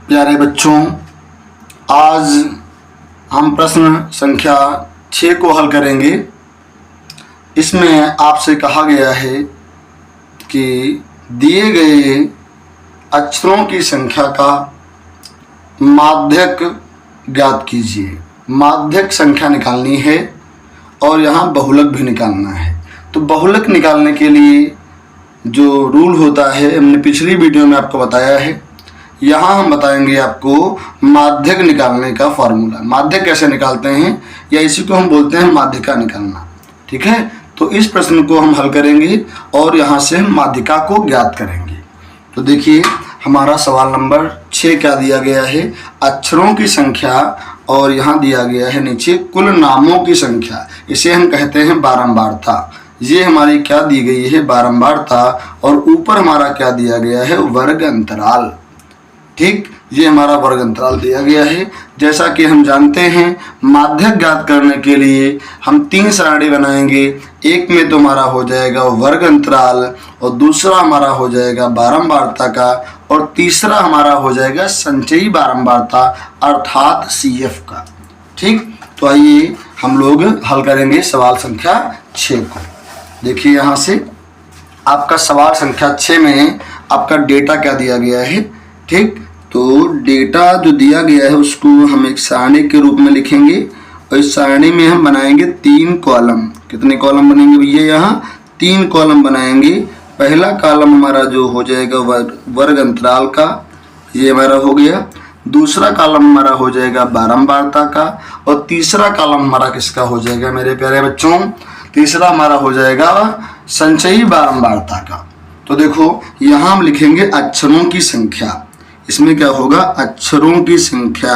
प्यारे बच्चों, आज हम प्रश्न संख्या 6 को हल करेंगे। इसमें आपसे कहा गया है कि दिए गए अक्षरों की संख्या का माध्यक ज्ञात कीजिए। माध्यक संख्या निकालनी है और यहाँ बहुलक भी निकालना है। तो बहुलक निकालने के लिए जो रूल होता है हमने पिछली वीडियो में आपको बताया है। यहाँ हम बताएंगे आपको माध्यक निकालने का फॉर्मूला। माध्यक कैसे निकालते हैं या इसी को हम बोलते हैं माध्यिका निकालना। ठीक है, तो इस प्रश्न को हम हल करेंगे और यहाँ से हम माध्यिका को ज्ञात करेंगे। तो देखिए, हमारा सवाल नंबर 6 क्या दिया गया है, अक्षरों की संख्या, और यहाँ दिया गया है नीचे कुल नामों की संख्या। इसे हम कहते हैं बारंबारता। ये हमारी क्या दी गई है, बारंबारता, और ऊपर हमारा क्या दिया गया है, वर्ग अंतराल। ठीक, ये हमारा वर्ग अंतराल दिया गया है। जैसा कि हम जानते हैं, माध्यक ज्ञात करने के लिए हम 3 सारणी बनाएंगे। एक में तो हमारा हो जाएगा वर्ग अंतराल, और दूसरा हमारा हो जाएगा बारंबारता का, और तीसरा हमारा हो जाएगा संचयी बारंबारता अर्थात CF का। ठीक, तो आइए हम लोग हल करेंगे सवाल संख्या 6 को। देखिए, यहाँ से आपका सवाल संख्या 6 में आपका डेटा क्या दिया गया है। ठीक, तो डेटा जो दिया गया है उसको हम एक सारणी के रूप में लिखेंगे, और इस सारणी में हम बनाएंगे 3 कॉलम। कितने कॉलम बनेंगे भैया, यहाँ 3 कॉलम बनाएंगे। पहला कॉलम हमारा जो हो जाएगा वर्ग अंतराल का, ये हमारा हो गया। दूसरा कॉलम हमारा हो जाएगा बारंबारता का, और तीसरा कॉलम हमारा किसका हो जाएगा मेरे प्यारे बच्चों, तीसरा हमारा हो जाएगा संचयी बारंबारता का। तो देखो, यहाँ हम लिखेंगे अक्षरों की संख्या। इसमें क्या होगा, अक्षरों की संख्या।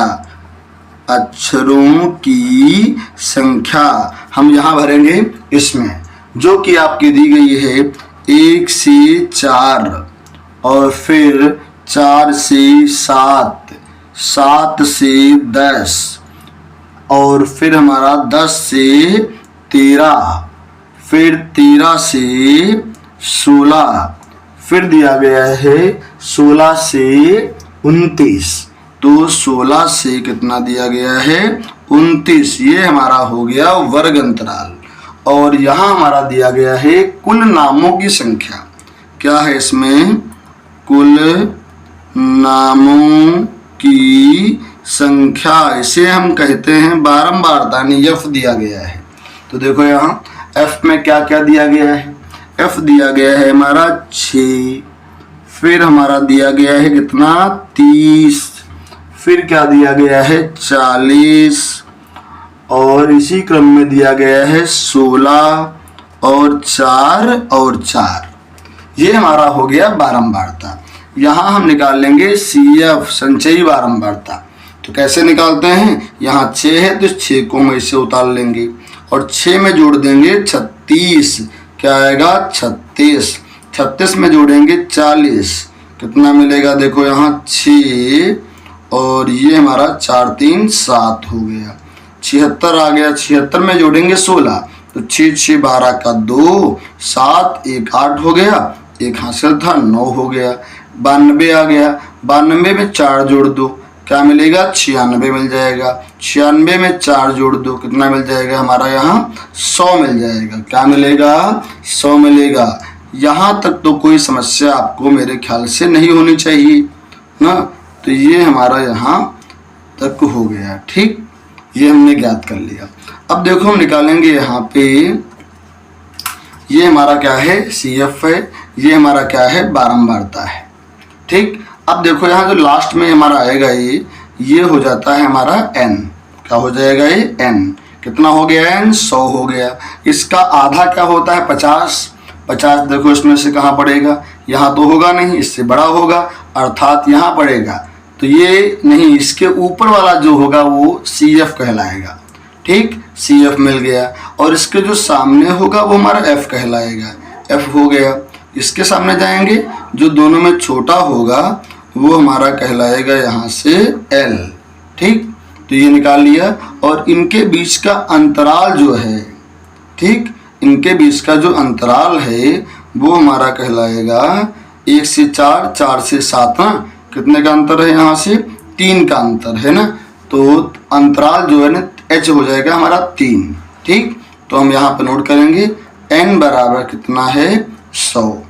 अक्षरों की संख्या हम यहाँ भरेंगे इसमें, जो कि आपकी दी गई है 1 से 4, और फिर 4 से 7, 7 से 10, और फिर हमारा 10 से 13, फिर 13 से 16, फिर दिया गया है 16 से 29। तो 16 से कितना दिया गया है, 29। ये हमारा हो गया वर्ग अंतराल। और यहाँ हमारा दिया गया है कुल नामों की संख्या। क्या है इसमें, कुल नामों की संख्या। इसे हम कहते हैं बारंबारता, यानी F दिया गया है। तो देखो, यहाँ F में क्या क्या दिया गया है। F दिया गया है हमारा 6, फिर हमारा दिया गया है कितना, 30, फिर क्या दिया गया है 40, और इसी क्रम में दिया गया है 16, और 4 और 4। ये हमारा हो गया बारंबारता। यहाँ हम निकाल लेंगे CF संचयी बारंबारता। तो कैसे निकालते हैं, यहाँ 6 है तो 6 को हम इससे उतार लेंगे, और 6 में जोड़ देंगे 36। क्या आएगा, 36। 36 में जोड़ेंगे 40, कितना मिलेगा, देखो यहाँ 6, और ये हमारा 4 3 7 हो गया, 76 आ गया। 76 में जोड़ेंगे 16, तो 6 6 12 का 2, 7 1 8 हो गया, 1 हासिल था 9 हो गया। 92 आ गया, 92 में 4 जोड़ दो, क्या मिलेगा, 96 मिल जाएगा। 96 में 4 जोड़ दो, कितना मिल जाएगा हमारा, यहाँ 100 मिल जाएगा। क्या मिलेगा, 100 मिलेगा। यहाँ तक तो कोई समस्या आपको मेरे ख्याल से नहीं होनी चाहिए ना। तो ये हमारा यहाँ तक हो गया। ठीक, ये हमने ज्ञात कर लिया। अब देखो, हम निकालेंगे यहाँ पे, ये हमारा क्या है, CF है, ये हमारा क्या है, बारंबारता है। ठीक, अब देखो यहाँ जो लास्ट में हमारा आएगा ये हो जाता है हमारा N। क्या हो जाएगा, ये N कितना हो गया, N 100 हो गया। इसका आधा क्या होता है, 50। 50 देखो इसमें से कहाँ पड़ेगा, यहाँ तो होगा नहीं, इससे बड़ा होगा, अर्थात यहाँ पड़ेगा। तो ये नहीं, इसके ऊपर वाला जो होगा वो CF कहलाएगा। ठीक, CF मिल गया, और इसके जो सामने होगा वो हमारा F कहलाएगा। F हो गया। इसके सामने जाएंगे, जो दोनों में छोटा होगा वो हमारा कहलाएगा यहाँ से L। ठीक, तो ये निकाल लिया। और इनके बीच का अंतराल जो है, ठीक, इनके बीच का जो अंतराल है वो हमारा कहलाएगा 1 से 4, 4 से 7, कितने का अंतर है यहाँ से, 3 का अंतर है ना। तो अंतराल जो है ना h हो जाएगा हमारा 3। ठीक, तो हम यहाँ पे नोट करेंगे n बराबर कितना है 100,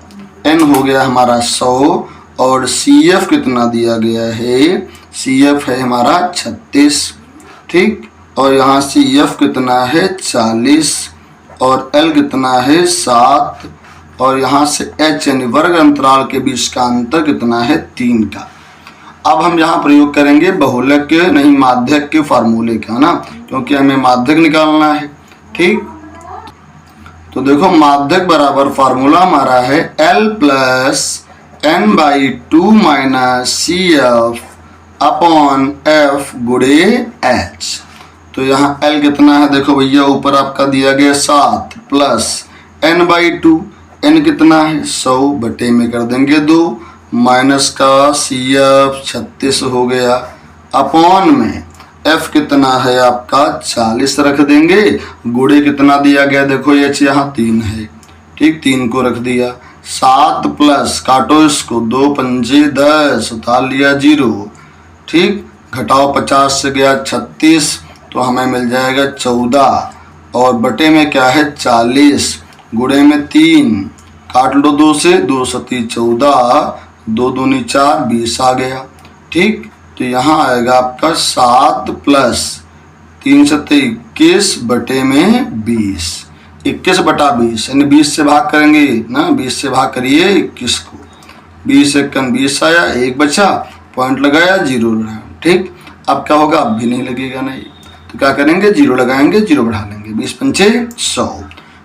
n हो गया हमारा 100 और CF कितना दिया गया है, CF है हमारा 36। ठीक, और यहाँ CF कितना है 40 और L कितना है 7 और यहाँ से h यानी वर्ग अंतराल के बीच का अंतर कितना है 3 का। अब हम यहाँ प्रयोग करेंगे बहुलक के नहीं माध्यक के फार्मूले का ना, क्योंकि हमें माध्यक निकालना है। ठीक, तो देखो माध्यक बराबर फार्मूला हमारा है L plus n/2 minus CF upon F गुणे h। तो यहाँ L कितना है देखो भैया, ऊपर आपका दिया गया 7 प्लस n/2, n कितना है 100 बटे में कर देंगे 2 माइनस का CF 36 हो गया अपॉन में F कितना है आपका 40 रख देंगे, गुणे कितना दिया गया देखो h यहाँ 3 है। ठीक, 3 को रख दिया, 7 प्लस काटो इसको 2 पंजे 10 उतार लिया 0। ठीक, घटाओ 50 से गया 36 तो हमें मिल जाएगा 14 और बटे में क्या है 40 गुणे में 3 काट लो 2 से 2 सती 14 2 दूनी 4 20 आ गया। ठीक, तो यहाँ आएगा आपका 7 प्लस 3 सते 21 बटे में 20, 21 बटा 20 यानी 20 से भाग करेंगे ना, 20 से भाग करिए 21 को, 20 एकम 20 आया, 1 बचा, पॉइंट लगाया 0 रहा। ठीक, अब क्या होगा, अब भी नहीं लगेगा नहीं, तो क्या करेंगे 0 लगाएंगे, 0 बढ़ा लेंगे, 20 पंचे 100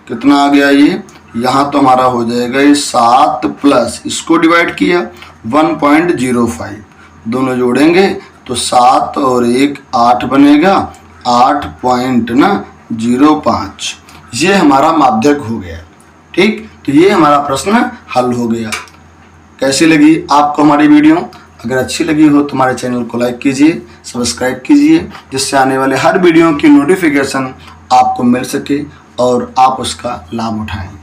कितना आ गया ये, यहाँ तो हमारा हो जाएगा ये 7 प्लस इसको डिवाइड किया 1.05, दोनों जोड़ेंगे तो 7 और 1 8 बनेगा, 8.05 ये हमारा माध्यक हो गया। ठीक, तो ये हमारा प्रश्न हल हो गया। कैसी लगी आपको हमारी वीडियो? अगर अच्छी लगी हो तो हमारे चैनल को लाइक कीजिए, सब्सक्राइब कीजिए, जिससे आने वाले हर वीडियो की नोटिफिकेशन आपको मिल सके और आप उसका लाभ उठाएं।